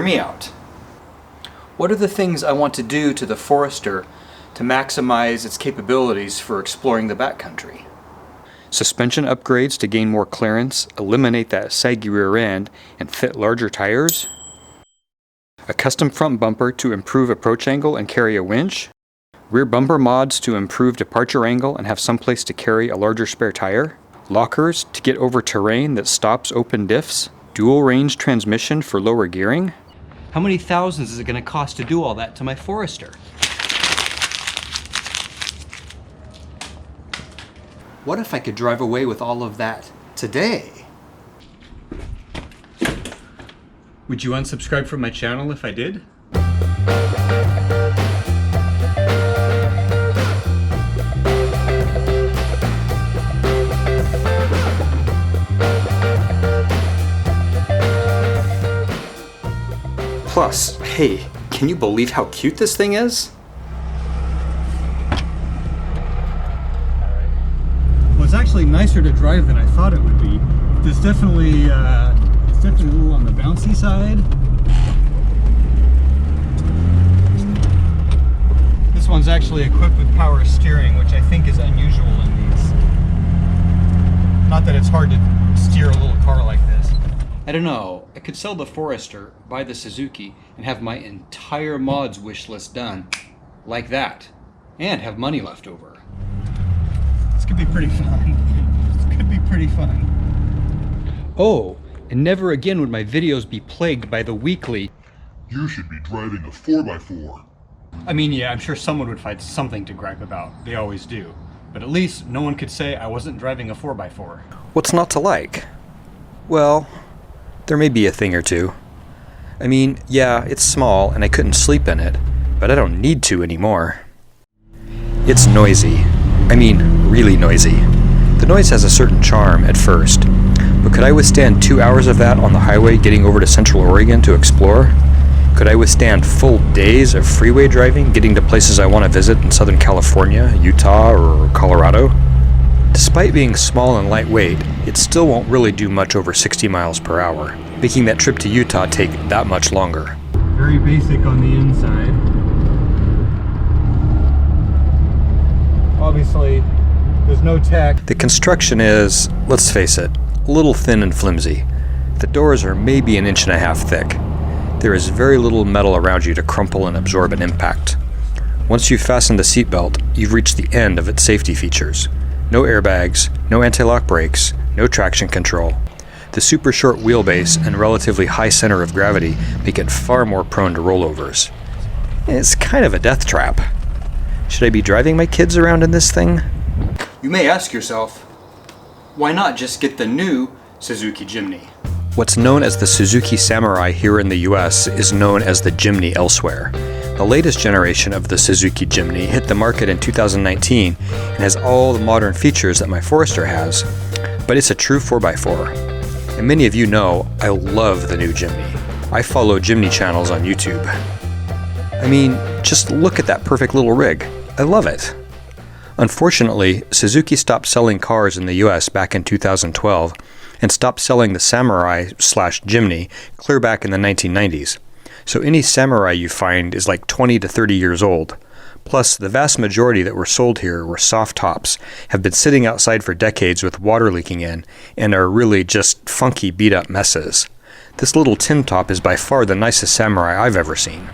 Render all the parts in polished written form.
me out. What are the things I want to do to the Forester to maximize its capabilities for exploring the backcountry? Suspension upgrades to gain more clearance, eliminate that saggy rear end, and fit larger tires? A custom front bumper to improve approach angle and carry a winch? Rear bumper mods to improve departure angle and have someplace to carry a larger spare tire? Lockers to get over terrain that stops open diffs? Dual range transmission for lower gearing? How many thousands is it going to cost to do all that to my Forester? What if I could drive away with all of that today? Would you unsubscribe from my channel if I did? Plus, hey, can you believe how cute this thing is? Well, it's actually nicer to drive than I thought it would be. There's definitely, it's definitely a little on the bouncy side. This one's actually equipped with power steering, which I think is unusual in these. Not that it's hard to steer a little car like this. I don't know, I could sell the Forester, buy the Suzuki, and have my entire mods wish list done. Like that. And have money left over. This could be pretty fun. This could be pretty fun. Oh, and never again would my videos be plagued by the weekly, "You should be driving a 4x4. I mean, yeah, I'm sure someone would find something to gripe about. They always do. But at least no one could say I wasn't driving a 4x4. What's not to like? Well, there may be a thing or two. I mean, yeah, it's small and I couldn't sleep in it, but I don't need to anymore. It's noisy. I mean, really noisy. The noise has a certain charm at first, but could I withstand 2 hours of that on the highway getting over to Central Oregon to explore? Could I withstand full days of freeway driving getting to places I want to visit in Southern California, Utah, or Colorado? Despite being small and lightweight, it still won't really do much over 60 miles per hour, making that trip to Utah take that much longer. Very basic on the inside. Obviously, there's no tech. The construction is, let's face it, a little thin and flimsy. The doors are maybe 1.5 inches thick. There is very little metal around you to crumple and absorb an impact. Once you've fastened the seatbelt, you've reached the end of its safety features. No airbags, no anti-lock brakes, no traction control. The super short wheelbase and relatively high center of gravity make it far more prone to rollovers. It's kind of a death trap. Should I be driving my kids around in this thing? You may ask yourself, why not just get the new Suzuki Jimny? What's known as the Suzuki Samurai here in the US is known as the Jimny elsewhere. The latest generation of the Suzuki Jimny hit the market in 2019 and has all the modern features that my Forester has, but it's a true 4x4. And many of you know I love the new Jimny. I follow Jimny channels on YouTube. I mean, just look at that perfect little rig. I love it. Unfortunately, Suzuki stopped selling cars in the US back in 2012 and stopped selling the Samurai/Jimny clear back in the 1990s. So any Samurai you find is like 20 to 30 years old. Plus, the vast majority that were sold here were soft tops, have been sitting outside for decades with water leaking in, and are really just funky beat-up messes. This little tin top is by far the nicest Samurai I've ever seen.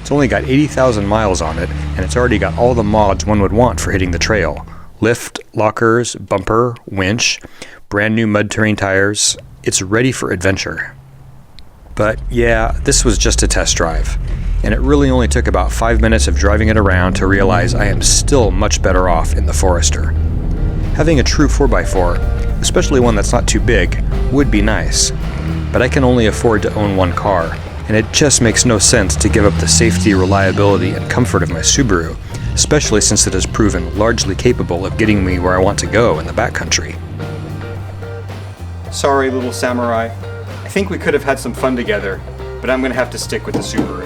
It's only got 80,000 miles on it, and it's already got all the mods one would want for hitting the trail. Lift, lockers, bumper, winch, brand new mud terrain tires. It's ready for adventure. But yeah, this was just a test drive, and it really only took about 5 minutes of driving it around to realize I am still much better off in the Forester. Having a true 4x4, especially one that's not too big, would be nice, but I can only afford to own one car, and it just makes no sense to give up the safety, reliability, and comfort of my Subaru, especially since it has proven largely capable of getting me where I want to go in the backcountry. Sorry, little Samurai. I think we could have had some fun together, but I'm going to have to stick with the Subaru.